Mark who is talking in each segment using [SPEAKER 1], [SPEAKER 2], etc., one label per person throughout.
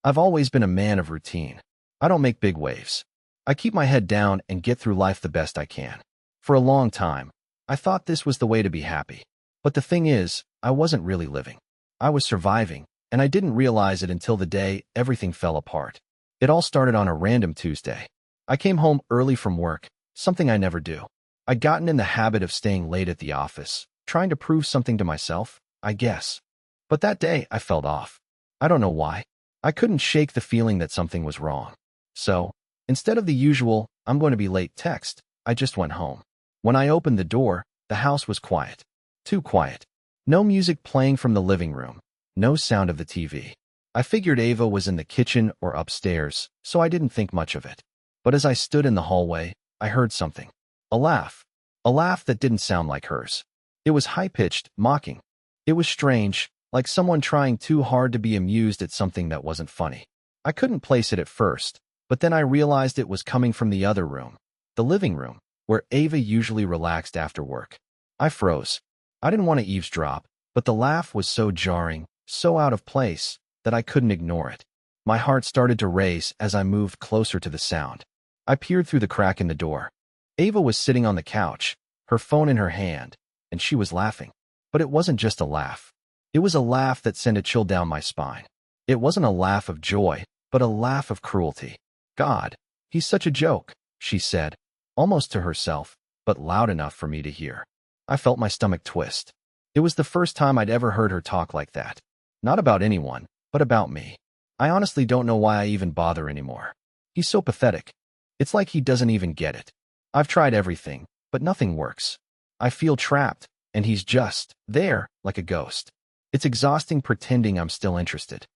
[SPEAKER 1] I've always been a man of routine. I don't make big waves. I keep my head down and get through life the best I can. For a long time, I thought this was the way to be happy. But the thing is, I wasn't really living. I was surviving, and I didn't realize it until the day everything fell apart. It all started on a random Tuesday. I came home early from work, something I never do. I'd gotten in the habit of staying late at the office, trying to prove something to myself, I guess. But that day, I felt off. I don't know why. I couldn't shake the feeling that something was wrong. So, instead of the usual, "I'm going to be late" text, I just went home. When I opened the door, the house was quiet. Too quiet. No music playing from the living room. No sound of the TV. I figured Ava was in the kitchen or upstairs, so I didn't think much of it. But as I stood in the hallway, I heard something. A laugh. A laugh that didn't sound like hers. It was high-pitched, mocking. It was strange, like someone trying too hard to be amused at something that wasn't funny. I couldn't place it at first, but then I realized it was coming from the other room, the living room, where Ava usually relaxed after work. I froze. I didn't want to eavesdrop, but the laugh was so jarring, so out of place, that I couldn't ignore it. My heart started to race as I moved closer to the sound. I peered through the crack in the door. Ava was sitting on the couch, her phone in her hand, and she was laughing. But it wasn't just a laugh. It was a laugh that sent a chill down my spine. It wasn't a laugh of joy, but a laugh of cruelty. "God, he's such a joke," she said, almost to herself, but loud enough for me to hear. I felt my stomach twist. It was the first time I'd ever heard her talk like that. Not about anyone, but about me. I honestly don't know why I even bother anymore. He's so pathetic. It's like he doesn't even get it. I've tried everything, but nothing works. I feel trapped, and he's just there, like a ghost. It's exhausting pretending I'm still interested.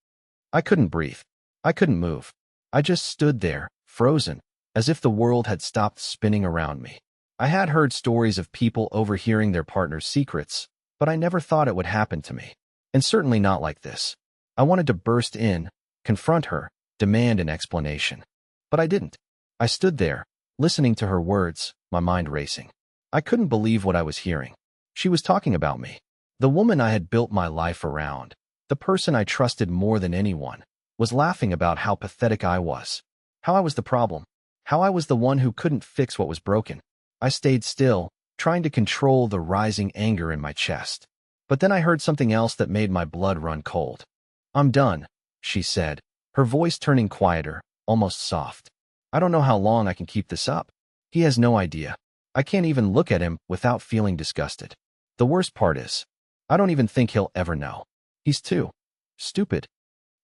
[SPEAKER 1] I couldn't breathe. I couldn't move. I just stood there, frozen, as if the world had stopped spinning around me. I had heard stories of people overhearing their partner's secrets, but I never thought it would happen to me. And certainly not like this. I wanted to burst in, confront her, demand an explanation. But I didn't. I stood there, listening to her words, my mind racing. I couldn't believe what I was hearing. She was talking about me. The woman I had built my life around, the person I trusted more than anyone, was laughing about how pathetic I was. How I was the problem. How I was the one who couldn't fix what was broken. I stayed still, trying to control the rising anger in my chest. But then I heard something else that made my blood run cold. "I'm done," she said, her voice turning quieter, almost soft. "I don't know how long I can keep this up. He has no idea. I can't even look at him without feeling disgusted. The worst part is, I don't even think he'll ever know. He's too stupid."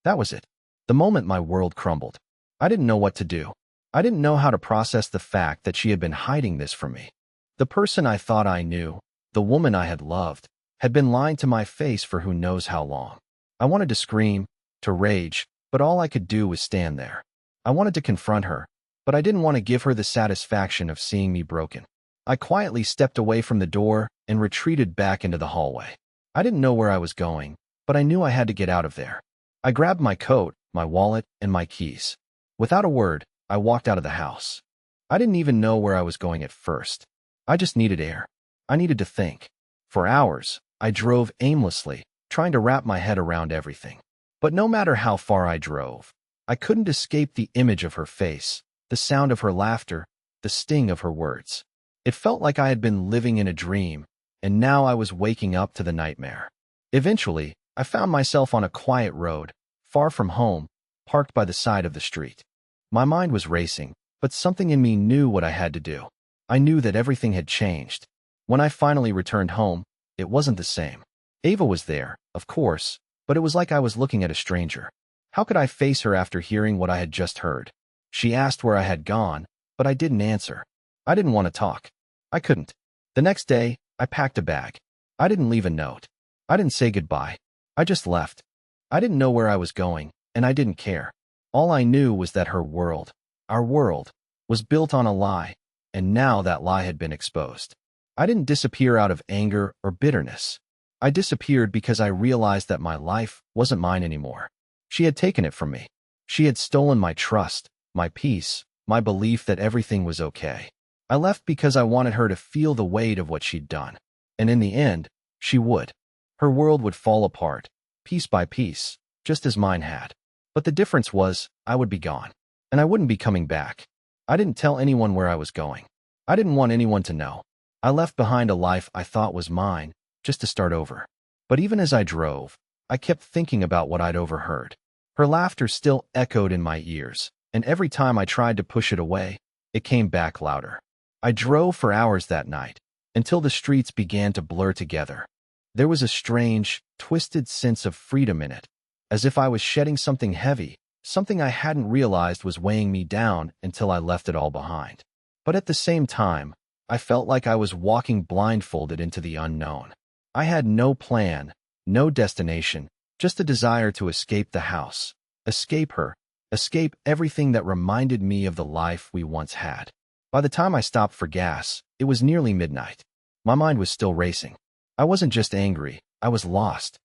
[SPEAKER 1] That was it. The moment my world crumbled. I didn't know what to do. I didn't know how to process the fact that she had been hiding this from me. The person I thought I knew, the woman I had loved, had been lying to my face for who knows how long. I wanted to scream, to rage, but all I could do was stand there. I wanted to confront her, but I didn't want to give her the satisfaction of seeing me broken. I quietly stepped away from the door and retreated back into the hallway. I didn't know where I was going, but I knew I had to get out of there. I grabbed my coat, my wallet, and my keys. Without a word, I walked out of the house. I didn't even know where I was going at first. I just needed air. I needed to think. For hours, I drove aimlessly, trying to wrap my head around everything. But no matter how far I drove, I couldn't escape the image of her face, the sound of her laughter, the sting of her words. It felt like I had been living in a dream, and now I was waking up to the nightmare. Eventually, I found myself on a quiet road, far from home, parked by the side of the street. My mind was racing, but something in me knew what I had to do. I knew that everything had changed. When I finally returned home, it wasn't the same. Ava was there, of course, but it was like I was looking at a stranger. How could I face her after hearing what I had just heard? She asked where I had gone, but I didn't answer. I didn't want to talk. I couldn't. The next day, I packed a bag. I didn't leave a note. I didn't say goodbye. I just left. I didn't know where I was going, and I didn't care. All I knew was that her world, our world, was built on a lie, and now that lie had been exposed. I didn't disappear out of anger or bitterness. I disappeared because I realized that my life wasn't mine anymore. She had taken it from me. She had stolen my trust, my peace, my belief that everything was okay. I left because I wanted her to feel the weight of what she'd done. And in the end, she would. Her world would fall apart, piece by piece, just as mine had. But the difference was, I would be gone. And I wouldn't be coming back. I didn't tell anyone where I was going. I didn't want anyone to know. I left behind a life I thought was mine, just to start over. But even as I drove, I kept thinking about what I'd overheard. Her laughter still echoed in my ears, and every time I tried to push it away, it came back louder. I drove for hours that night, until the streets began to blur together. There was a strange, twisted sense of freedom in it, as if I was shedding something heavy, something I hadn't realized was weighing me down until I left it all behind. But at the same time, I felt like I was walking blindfolded into the unknown. I had no plan, no destination, just a desire to escape the house, escape her, escape everything that reminded me of the life we once had. By the time I stopped for gas, it was nearly midnight. My mind was still racing. I wasn't just angry, I was lost.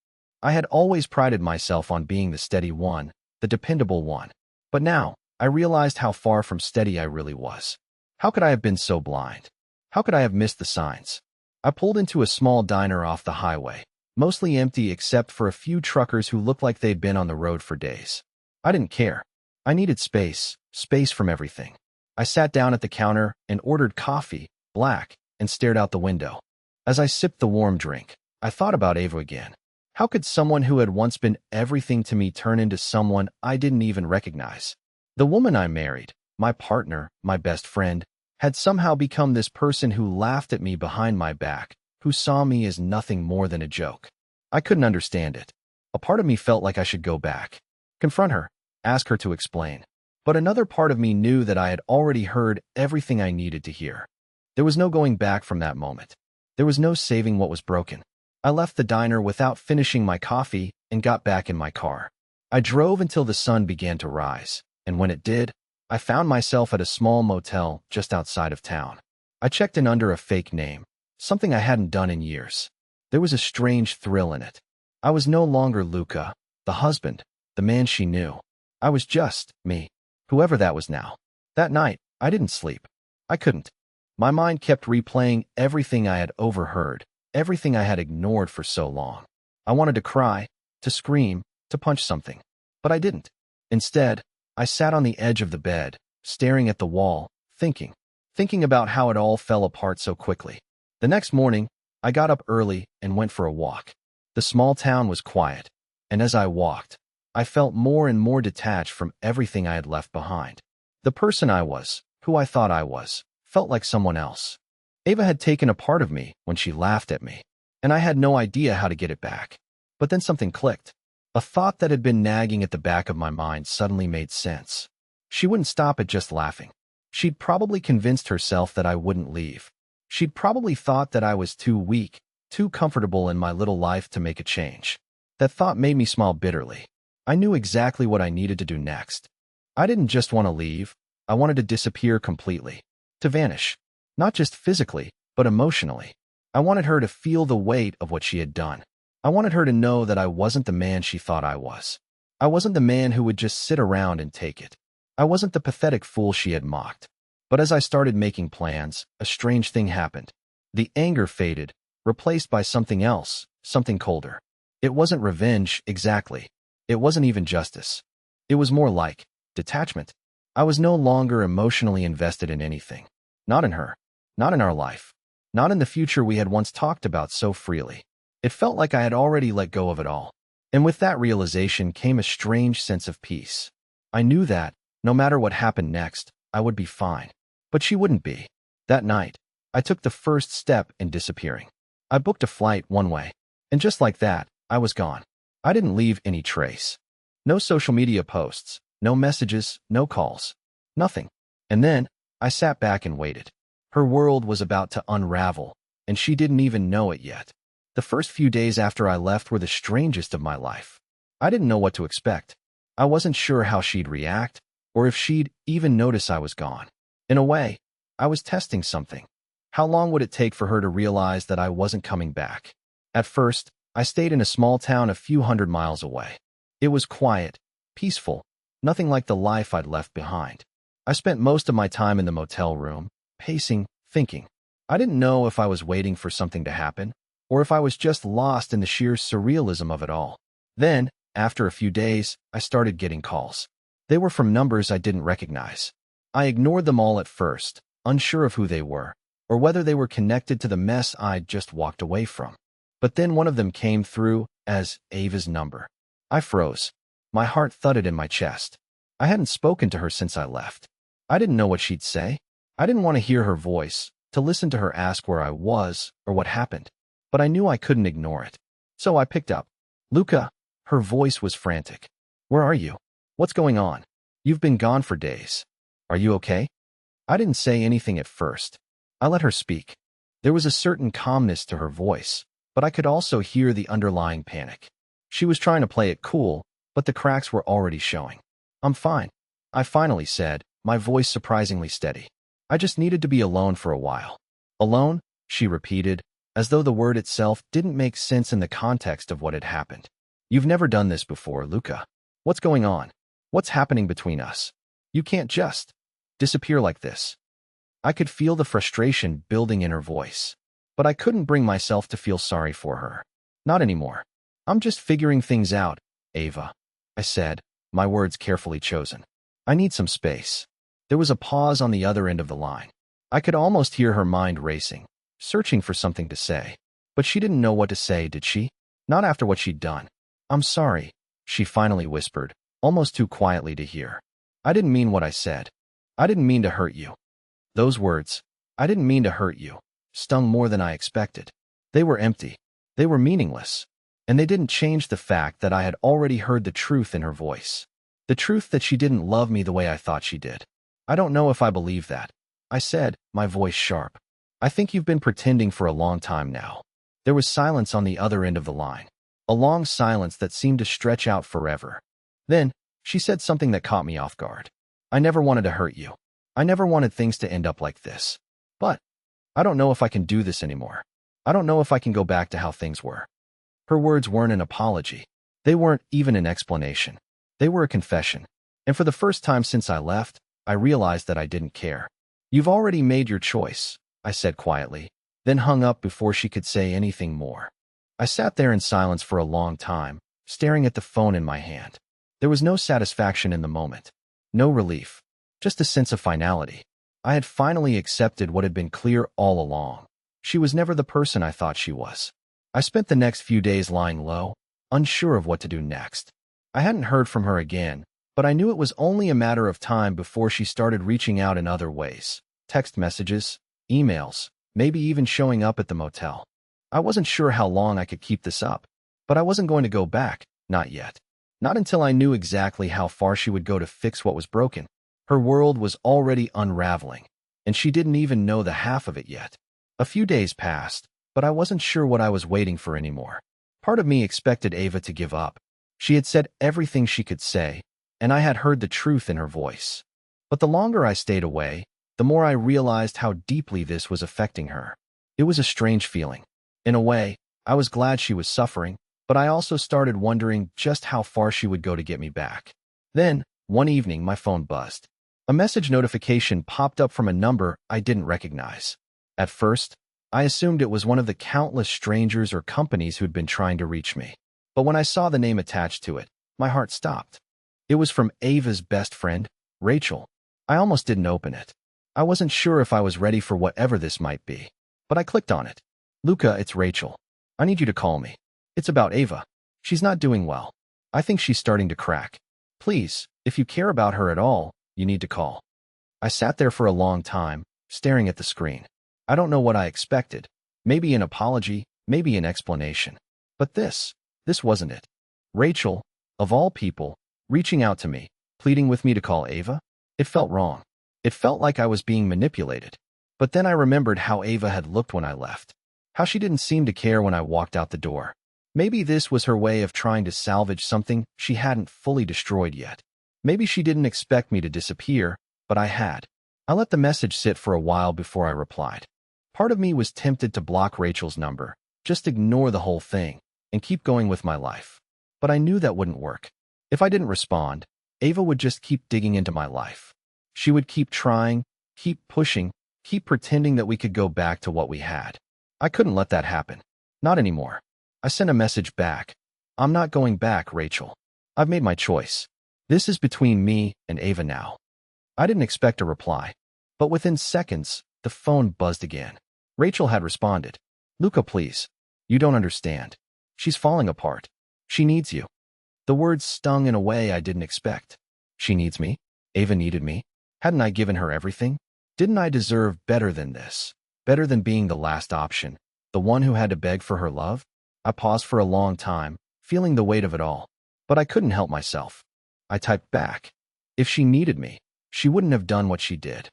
[SPEAKER 1] I had always prided myself on being the steady one, the dependable one. But now, I realized how far from steady I really was. How could I have been so blind? How could I have missed the signs? I pulled into a small diner off the highway, mostly empty except for a few truckers who looked like they'd been on the road for days. I didn't care. I needed space from everything. I sat down at the counter and ordered coffee, black, and stared out the window. As I sipped the warm drink, I thought about Ava again. How could someone who had once been everything to me turn into someone I didn't even recognize? The woman I married, my partner, my best friend, had somehow become this person who laughed at me behind my back, who saw me as nothing more than a joke. I couldn't understand it. A part of me felt like I should go back, confront her, ask her to explain. But another part of me knew that I had already heard everything I needed to hear. There was no going back from that moment. There was no saving what was broken. I left the diner without finishing my coffee and got back in my car. I drove until the sun began to rise, and when it did, I found myself at a small motel just outside of town. I checked in under a fake name, something I hadn't done in years. There was a strange thrill in it. I was no longer Luca, the husband, the man she knew. I was just me, whoever that was now. That night, I didn't sleep. I couldn't. My mind kept replaying everything I had overheard, everything I had ignored for so long. I wanted to cry, to scream, to punch something. But I didn't. Instead, I sat on the edge of the bed, staring at the wall, thinking about how it all fell apart so quickly. The next morning, I got up early and went for a walk. The small town was quiet, and as I walked, I felt more and more detached from everything I had left behind. The person I was, who I thought I was, felt like someone else. Ava had taken a part of me when she laughed at me, and I had no idea how to get it back. But then something clicked. A thought that had been nagging at the back of my mind suddenly made sense. She wouldn't stop at just laughing. She'd probably convinced herself that I wouldn't leave. She'd probably thought that I was too weak, too comfortable in my little life to make a change. That thought made me smile bitterly. I knew exactly what I needed to do next. I didn't just want to leave. I wanted to disappear completely. To vanish. Not just physically, but emotionally. I wanted her to feel the weight of what she had done. I wanted her to know that I wasn't the man she thought I was. I wasn't the man who would just sit around and take it. I wasn't the pathetic fool she had mocked. But as I started making plans, a strange thing happened. The anger faded, replaced by something else, something colder. It wasn't revenge, exactly. It wasn't even justice. It was more like detachment. I was no longer emotionally invested in anything. Not in her. Not in our life. Not in the future we had once talked about so freely. It felt like I had already let go of it all. And with that realization came a strange sense of peace. I knew that, no matter what happened next, I would be fine. But she wouldn't be. That night, I took the first step in disappearing. I booked a flight one way. And just like that, I was gone. I didn't leave any trace. No social media posts, no messages, no calls. Nothing. And then, I sat back and waited. Her world was about to unravel, and she didn't even know it yet. The first few days after I left were the strangest of my life. I didn't know what to expect. I wasn't sure how she'd react, or if she'd even notice I was gone. In a way, I was testing something. How long would it take for her to realize that I wasn't coming back? At first, I stayed in a small town a few hundred miles away. It was quiet, peaceful, nothing like the life I'd left behind. I spent most of my time in the motel room, pacing, thinking. I didn't know if I was waiting for something to happen, or if I was just lost in the sheer surrealism of it all. Then, After a few days, I started getting calls. They were from numbers I didn't recognize. I ignored them all at first, unsure of who they were, or whether they were connected to the mess I'd just walked away from. But then one of them came through as Ava's number. I froze. My heart thudded in my chest. I hadn't spoken to her since I left. I didn't know what she'd say. I didn't want to hear her voice, to listen to her ask where I was or what happened. But I knew I couldn't ignore it. So I picked up. Luca. Her voice was frantic. Where are you? What's going on? You've been gone for days. Are you okay? I didn't say anything at first. I let her speak. There was a certain calmness to her voice, but I could also hear the underlying panic. She was trying to play it cool, but the cracks were already showing. I'm fine, I finally said, my voice surprisingly steady. I just needed to be alone for a while. Alone? She repeated, as though the word itself didn't make sense in the context of what had happened. You've never done this before, Luca. What's going on? What's happening between us? You can't just disappear like this. I could feel the frustration building in her voice, but I couldn't bring myself to feel sorry for her. Not anymore. I'm just figuring things out, Ava, I said, my words carefully chosen. I need some space. There was a pause on the other end of the line. I could almost hear her mind racing, searching for something to say. But she didn't know what to say, did she? Not after what she'd done. I'm sorry, she finally whispered, almost too quietly to hear. I didn't mean what I said. I didn't mean to hurt you. Those words, I didn't mean to hurt you, stung more than I expected. They were empty. They were meaningless. And they didn't change the fact that I had already heard the truth in her voice. The truth that she didn't love me the way I thought she did. I don't know if I believe that, I said, my voice sharp. I think you've been pretending for a long time now. There was silence on the other end of the line. A long silence that seemed to stretch out forever. Then, she said something that caught me off guard. I never wanted to hurt you. I never wanted things to end up like this. But I don't know if I can do this anymore. I don't know if I can go back to how things were. Her words weren't an apology. They weren't even an explanation. They were a confession. And for the first time since I left, I realized that I didn't care. You've already made your choice, I said quietly, then hung up before she could say anything more. I sat there in silence for a long time, staring at the phone in my hand. There was no satisfaction in the moment. No relief. Just a sense of finality. I had finally accepted what had been clear all along. She was never the person I thought she was. I spent the next few days lying low, unsure of what to do next. I hadn't heard from her again, but I knew it was only a matter of time before she started reaching out in other ways. Text messages, emails, maybe even showing up at the motel. I wasn't sure how long I could keep this up, but I wasn't going to go back, not yet. Not until I knew exactly how far she would go to fix what was broken. Her world was already unraveling, and she didn't even know the half of it yet. A few days passed, but I wasn't sure what I was waiting for anymore. Part of me expected Ava to give up. She had said everything she could say, and I had heard the truth in her voice. But the longer I stayed away, the more I realized how deeply this was affecting her. It was a strange feeling. In a way, I was glad she was suffering, but I also started wondering just how far she would go to get me back. Then, one evening, my phone buzzed. A message notification popped up from a number I didn't recognize. At first, I assumed it was one of the countless strangers or companies who'd been trying to reach me. But when I saw the name attached to it, my heart stopped. It was from Ava's best friend, Rachel. I almost didn't open it. I wasn't sure if I was ready for whatever this might be, but I clicked on it. Luca, it's Rachel. I need you to call me. It's about Ava. She's not doing well. I think she's starting to crack. Please, if you care about her at all, you need to call. I sat there for a long time, staring at the screen. I don't know what I expected. Maybe an apology, maybe an explanation. But this wasn't it. Rachel, of all people, reaching out to me, pleading with me to call Ava? It felt wrong. It felt like I was being manipulated. But then I remembered how Ava had looked when I left. How she didn't seem to care when I walked out the door. Maybe this was her way of trying to salvage something she hadn't fully destroyed yet. Maybe she didn't expect me to disappear, but I had. I let the message sit for a while before I replied. Part of me was tempted to block Rachel's number, just ignore the whole thing, and keep going with my life. But I knew that wouldn't work. If I didn't respond, Ava would just keep digging into my life. She would keep trying, keep pushing, keep pretending that we could go back to what we had. I couldn't let that happen. Not anymore. I sent a message back. I'm not going back, Rachel. I've made my choice. This is between me and Ava now. I didn't expect a reply, but within seconds, the phone buzzed again. Rachel had responded. Luca, please. You don't understand. She's falling apart. She needs you. The words stung in a way I didn't expect. She needs me? Ava needed me? Hadn't I given her everything? Didn't I deserve better than this? Better than being the last option, the one who had to beg for her love? I paused for a long time, feeling the weight of it all. But I couldn't help myself. I typed back. If she needed me, she wouldn't have done what she did.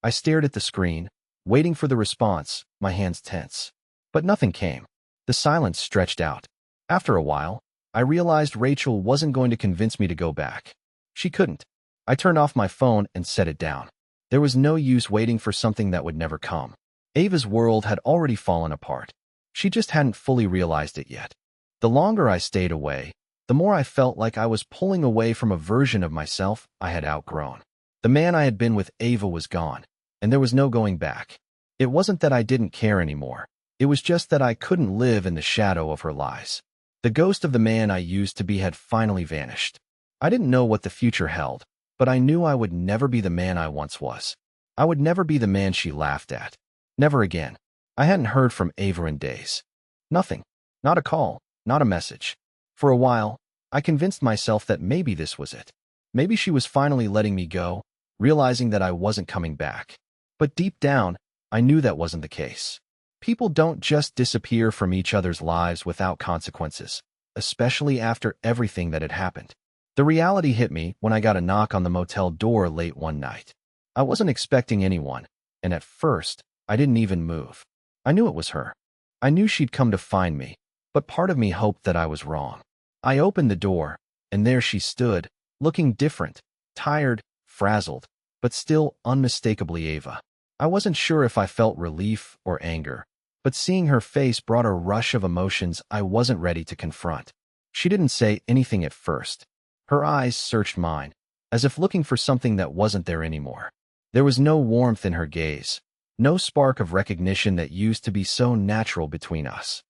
[SPEAKER 1] I stared at the screen, waiting for the response, my hands tense. But nothing came. The silence stretched out. After a while, I realized Rachel wasn't going to convince me to go back. She couldn't. I turned off my phone and set it down. There was no use waiting for something that would never come. Ava's world had already fallen apart. She just hadn't fully realized it yet. The longer I stayed away, the more I felt like I was pulling away from a version of myself I had outgrown. The man I had been with Ava was gone, and there was no going back. It wasn't that I didn't care anymore. It was just that I couldn't live in the shadow of her lies. The ghost of the man I used to be had finally vanished. I didn't know what the future held, but I knew I would never be the man I once was. I would never be the man she laughed at. Never again. I hadn't heard from Ava in days. Nothing. Not a call, not a message. For a while, I convinced myself that maybe this was it. Maybe she was finally letting me go, realizing that I wasn't coming back. But deep down, I knew that wasn't the case. People don't just disappear from each other's lives without consequences, especially after everything that had happened. The reality hit me when I got a knock on the motel door late one night. I wasn't expecting anyone, and at first, I didn't even move. I knew it was her. I knew she'd come to find me, but part of me hoped that I was wrong. I opened the door, and there she stood, looking different, tired, frazzled, but still unmistakably Ava. I wasn't sure if I felt relief or anger, but seeing her face brought a rush of emotions I wasn't ready to confront. She didn't say anything at first. Her eyes searched mine, as if looking for something that wasn't there anymore. There was no warmth in her gaze, no spark of recognition that used to be so natural between us.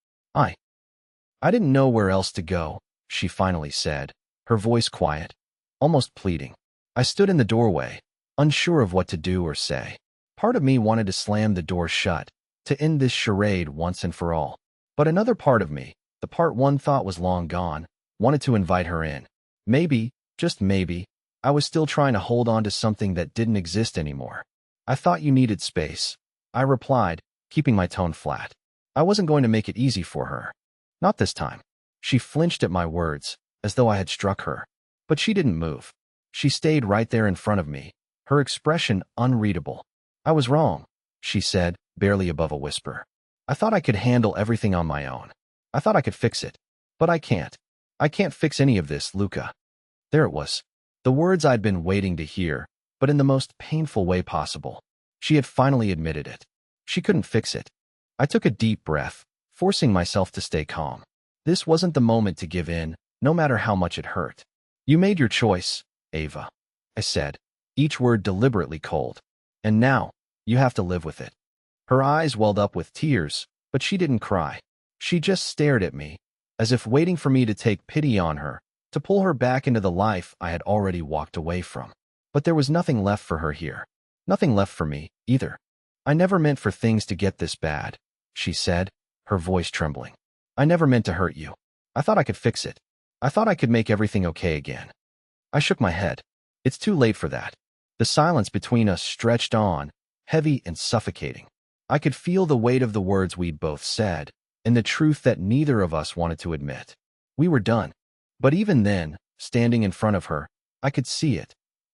[SPEAKER 1] I didn't know where else to go, she finally said, her voice quiet, almost pleading. I stood in the doorway, unsure of what to do or say. Part of me wanted to slam the door shut, to end this charade once and for all. But another part of me, the part one thought was long gone, wanted to invite her in. Maybe, just maybe, I was still trying to hold on to something that didn't exist anymore. I thought you needed space, I replied, keeping my tone flat. I wasn't going to make it easy for her. Not this time. She flinched at my words, as though I had struck her. But she didn't move. She stayed right there in front of me, her expression unreadable. I was wrong, she said, barely above a whisper. I thought I could handle everything on my own. I thought I could fix it. But I can't. I can't fix any of this, Luca. There it was. The words I'd been waiting to hear, but in the most painful way possible. She had finally admitted it. She couldn't fix it. I took a deep breath, forcing myself to stay calm. This wasn't the moment to give in, no matter how much it hurt. You made your choice, Ava, I said, each word deliberately cold. And now, you have to live with it. Her eyes welled up with tears, but she didn't cry. She just stared at me, as if waiting for me to take pity on her, to pull her back into the life I had already walked away from. But there was nothing left for her here. Nothing left for me, either. I never meant for things to get this bad, she said, her voice trembling. I never meant to hurt you. I thought I could fix it. I thought I could make everything okay again. I shook my head. It's too late for that. The silence between us stretched on, heavy and suffocating. I could feel the weight of the words we'd both said, and the truth that neither of us wanted to admit. We were done. But even then, standing in front of her, I could see it.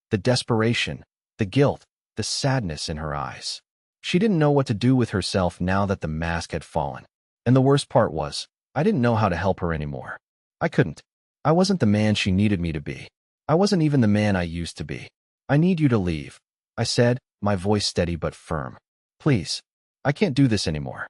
[SPEAKER 1] The desperation, the guilt, the sadness in her eyes. She didn't know what to do with herself now that the mask had fallen. And the worst part was, I didn't know how to help her anymore. I couldn't. I wasn't the man she needed me to be. I wasn't even the man I used to be. I need you to leave, I said, my voice steady but firm. Please. I can't do this anymore.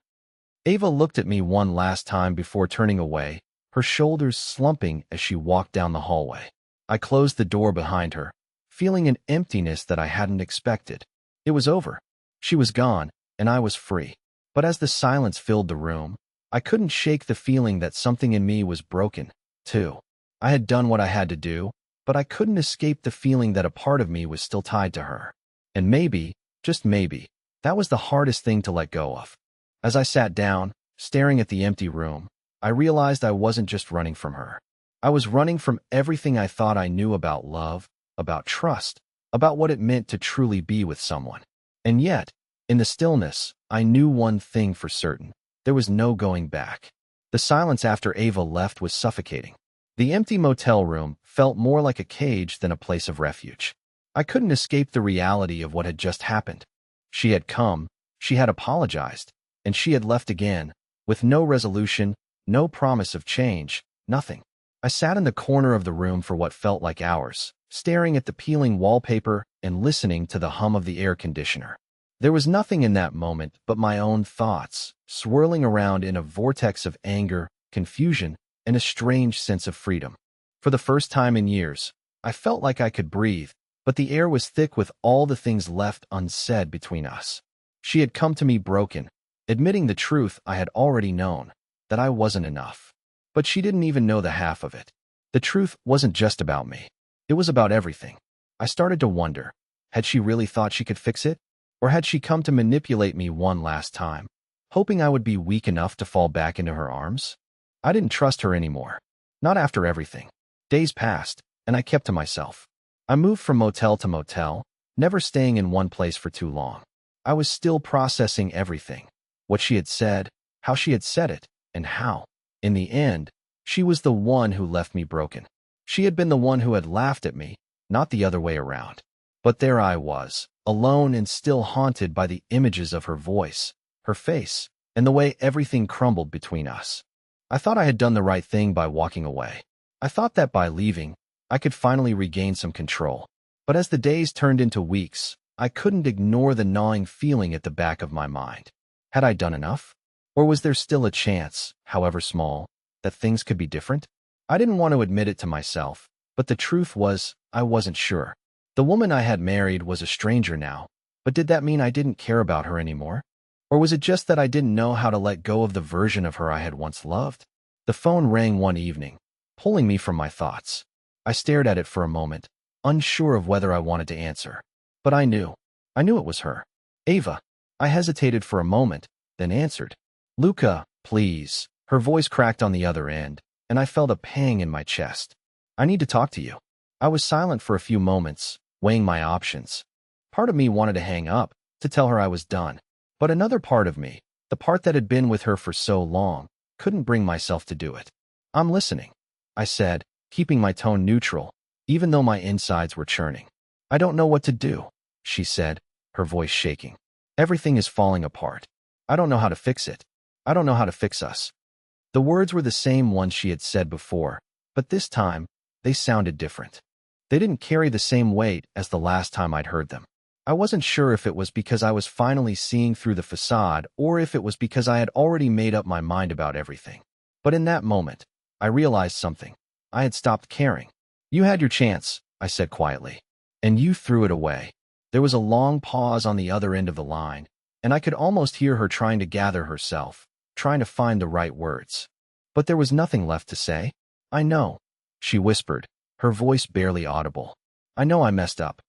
[SPEAKER 1] Ava looked at me one last time before turning away, her shoulders slumping as she walked down the hallway. I closed the door behind her, feeling an emptiness that I hadn't expected. It was over. She was gone, and I was free. But as the silence filled the room, I couldn't shake the feeling that something in me was broken, too. I had done what I had to do, but I couldn't escape the feeling that a part of me was still tied to her. And maybe, just maybe, that was the hardest thing to let go of. As I sat down, staring at the empty room, I realized I wasn't just running from her. I was running from everything I thought I knew about love, about trust, about what it meant to truly be with someone. And yet, in the stillness, I knew one thing for certain. There was no going back. The silence after Ava left was suffocating. The empty motel room felt more like a cage than a place of refuge. I couldn't escape the reality of what had just happened. She had come, she had apologized, and she had left again, with no resolution, no promise of change, nothing. I sat in the corner of the room for what felt like hours, staring at the peeling wallpaper and listening to the hum of the air conditioner. There was nothing in that moment but my own thoughts, swirling around in a vortex of anger, confusion, and a strange sense of freedom. For the first time in years, I felt like I could breathe, but the air was thick with all the things left unsaid between us. She had come to me broken, admitting the truth I had already known, that I wasn't enough. But she didn't even know the half of it. The truth wasn't just about me. It was about everything. I started to wonder, had she really thought she could fix it? Or had she come to manipulate me one last time, hoping I would be weak enough to fall back into her arms? I didn't trust her anymore. Not after everything. Days passed, and I kept to myself. I moved from motel to motel, never staying in one place for too long. I was still processing everything. What she had said, how she had said it, and how. In the end, she was the one who left me broken. She had been the one who had laughed at me, not the other way around. But there I was, alone and still haunted by the images of her voice, her face, and the way everything crumbled between us. I thought I had done the right thing by walking away. I thought that by leaving, I could finally regain some control. But as the days turned into weeks, I couldn't ignore the gnawing feeling at the back of my mind. Had I done enough? Or was there still a chance, however small, that things could be different? I didn't want to admit it to myself, but the truth was, I wasn't sure. The woman I had married was a stranger now, but did that mean I didn't care about her anymore? Or was it just that I didn't know how to let go of the version of her I had once loved? The phone rang one evening, pulling me from my thoughts. I stared at it for a moment, unsure of whether I wanted to answer. But I knew it was her. Ava. I hesitated for a moment, then answered. Luca, please. Her voice cracked on the other end, and I felt a pang in my chest. I need to talk to you. I was silent for a few moments, weighing my options. Part of me wanted to hang up, to tell her I was done. But another part of me, the part that had been with her for so long, couldn't bring myself to do it. I'm listening, I said, keeping my tone neutral, even though my insides were churning. I don't know what to do, she said, her voice shaking. Everything is falling apart. I don't know how to fix it. I don't know how to fix us. The words were the same ones she had said before, but this time, they sounded different. They didn't carry the same weight as the last time I'd heard them. I wasn't sure if it was because I was finally seeing through the facade or if it was because I had already made up my mind about everything. But in that moment, I realized something. I had stopped caring. You had your chance, I said quietly, and you threw it away. There was a long pause on the other end of the line, and I could almost hear her trying to gather herself, trying to find the right words. But there was nothing left to say. I know, she whispered, her voice barely audible. I know I messed up.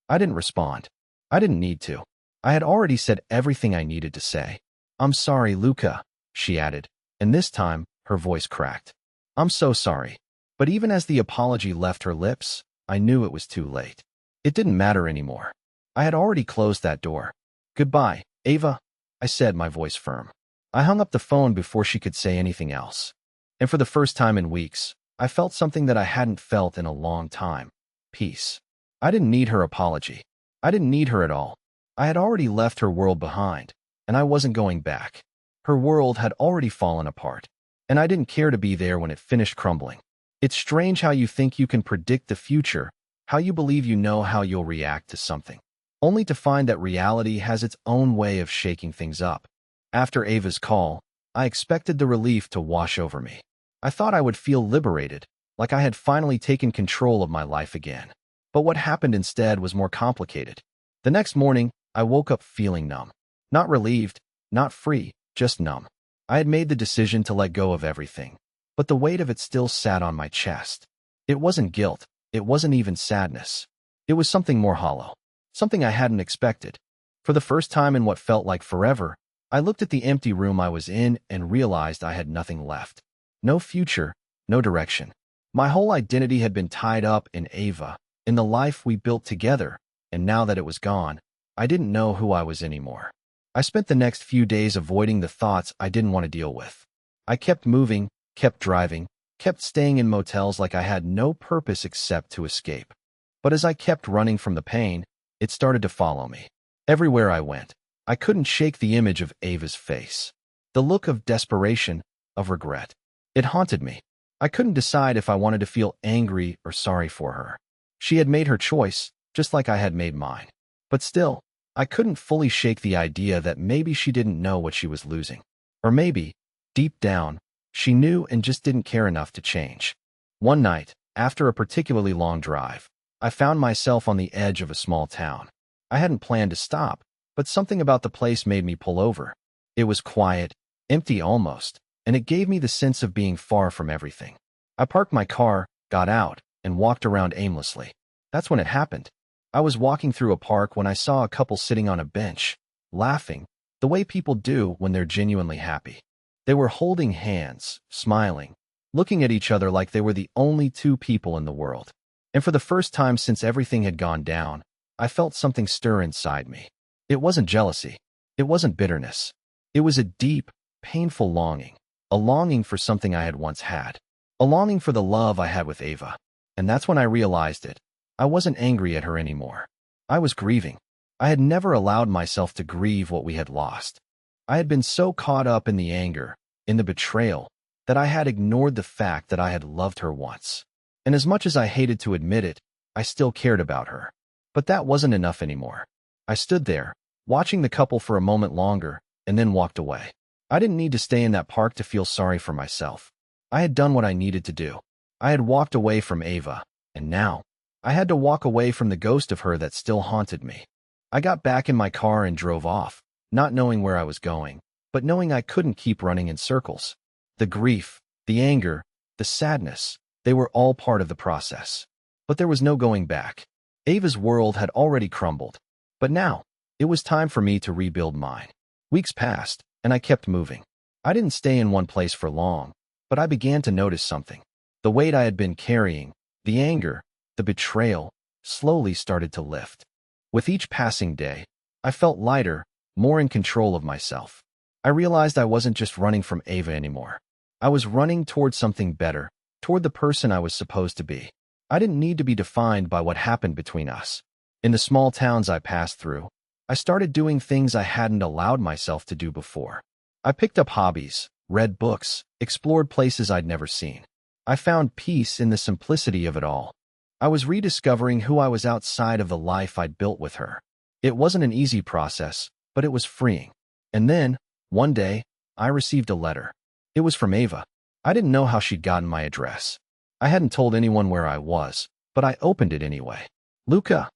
[SPEAKER 1] I didn't respond. I didn't need to. I had already said everything I needed to say. I'm sorry, Luca, she added, and this time, her voice cracked. I'm so sorry. But even as the apology left her lips, I knew it was too late. It didn't matter anymore. I had already closed that door. Goodbye, Ava, I said, my voice firm. I hung up the phone before she could say anything else. And for the first time in weeks, I felt something that I hadn't felt in a long time. Peace. I didn't need her apology. I didn't need her at all. I had already left her world behind, and I wasn't going back. Her world had already fallen apart, and I didn't care to be there when it finished crumbling. It's strange how you think you can predict the future, how you believe you know how you'll react to something, only to find that reality has its own way of shaking things up. After Ava's call, I expected the relief to wash over me. I thought I would feel liberated, like I had finally taken control of my life again. But what happened instead was more complicated. The next morning, I woke up feeling numb. Not relieved, not free, just numb. I had made the decision to let go of everything, but the weight of it still sat on my chest. It wasn't guilt. It wasn't even sadness. It was something more hollow. Something I hadn't expected. For the first time in what felt like forever, I looked at the empty room I was in and realized I had nothing left. No future, no direction. My whole identity had been tied up in Ava, in the life we built together, and now that it was gone, I didn't know who I was anymore. I spent the next few days avoiding the thoughts I didn't want to deal with. I kept moving, kept driving, kept staying in motels like I had no purpose except to escape. But as I kept running from the pain, it started to follow me. Everywhere I went, I couldn't shake the image of Ava's face. The look of desperation, of regret. It haunted me. I couldn't decide if I wanted to feel angry or sorry for her. She had made her choice, just like I had made mine. But still, I couldn't fully shake the idea that maybe she didn't know what she was losing. Or maybe, deep down, she knew and just didn't care enough to change. One night, after a particularly long drive, I found myself on the edge of a small town. I hadn't planned to stop, but something about the place made me pull over. It was quiet, empty almost, and it gave me the sense of being far from everything. I parked my car, got out, and walked around aimlessly. That's when it happened. I was walking through a park when I saw a couple sitting on a bench, laughing, the way people do when they're genuinely happy. They were holding hands, smiling, looking at each other like they were the only two people in the world. And for the first time since everything had gone down, I felt something stir inside me. It wasn't jealousy. It wasn't bitterness. It was a deep, painful longing. A longing for something I had once had. A longing for the love I had with Ava. And that's when I realized it. I wasn't angry at her anymore. I was grieving. I had never allowed myself to grieve what we had lost. I had been so caught up in the anger, in the betrayal, that I had ignored the fact that I had loved her once. And as much as I hated to admit it, I still cared about her. But that wasn't enough anymore. I stood there, watching the couple for a moment longer, and then walked away. I didn't need to stay in that park to feel sorry for myself. I had done what I needed to do. I had walked away from Ava, and now, I had to walk away from the ghost of her that still haunted me. I got back in my car and drove off, not knowing where I was going, but knowing I couldn't keep running in circles. The grief, the anger, the sadness, they were all part of the process. But there was no going back. Ava's world had already crumbled. But now, it was time for me to rebuild mine. Weeks passed, and I kept moving. I didn't stay in one place for long, but I began to notice something. The weight I had been carrying, the anger, the betrayal, slowly started to lift. With each passing day, I felt lighter, more in control of myself. I realized I wasn't just running from Ava anymore. I was running toward something better, toward the person I was supposed to be. I didn't need to be defined by what happened between us. In the small towns I passed through, I started doing things I hadn't allowed myself to do before. I picked up hobbies, read books, explored places I'd never seen. I found peace in the simplicity of it all. I was rediscovering who I was outside of the life I'd built with her. It wasn't an easy process, but it was freeing. And then, one day, I received a letter. It was from Ava. I didn't know how she'd gotten my address. I hadn't told anyone where I was, but I opened it anyway. "Luca,"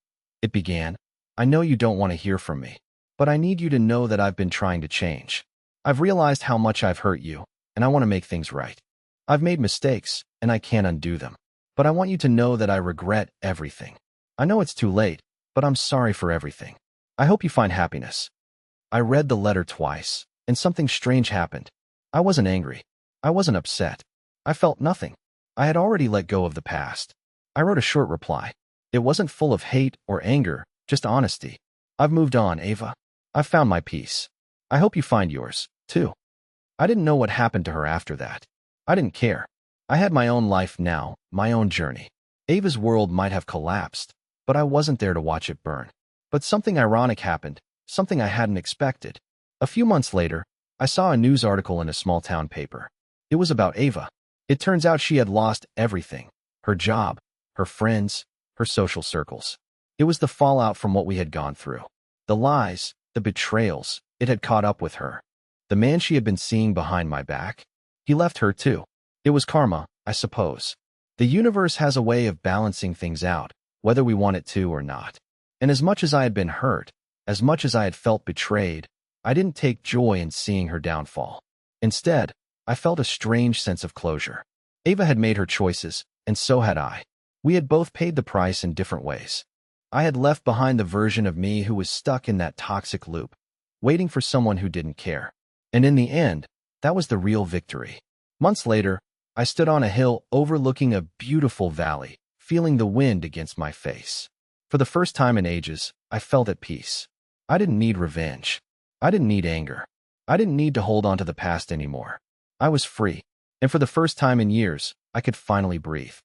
[SPEAKER 1] it began, "I know you don't want to hear from me, but I need you to know that I've been trying to change. I've realized how much I've hurt you, and I want to make things right. I've made mistakes, and I can't undo them. But I want you to know that I regret everything. I know it's too late, but I'm sorry for everything. I hope you find happiness." I read the letter twice, and something strange happened. I wasn't angry. I wasn't upset. I felt nothing. I had already let go of the past. I wrote a short reply. It wasn't full of hate or anger, just honesty. "I've moved on, Ava. I've found my peace. I hope you find yours, too." I didn't know what happened to her after that. I didn't care. I had my own life now, my own journey. Ava's world might have collapsed, but I wasn't there to watch it burn. But something ironic happened, something I hadn't expected. A few months later, I saw a news article in a small-town paper. It was about Ava. It turns out she had lost everything: her job, her friends, her social circles. It was the fallout from what we had gone through. The lies, the betrayals, it had caught up with her. The man she had been seeing behind my back, he left her too. It was karma, I suppose. The universe has a way of balancing things out, whether we want it to or not. And as much as I had been hurt, as much as I had felt betrayed, I didn't take joy in seeing her downfall. Instead, I felt a strange sense of closure. Ava had made her choices, and so had I. We had both paid the price in different ways. I had left behind the version of me who was stuck in that toxic loop, waiting for someone who didn't care. And in the end, that was the real victory. Months later, I stood on a hill overlooking a beautiful valley, feeling the wind against my face. For the first time in ages, I felt at peace. I didn't need revenge. I didn't need anger. I didn't need to hold on to the past anymore. I was free, and for the first time in years, I could finally breathe.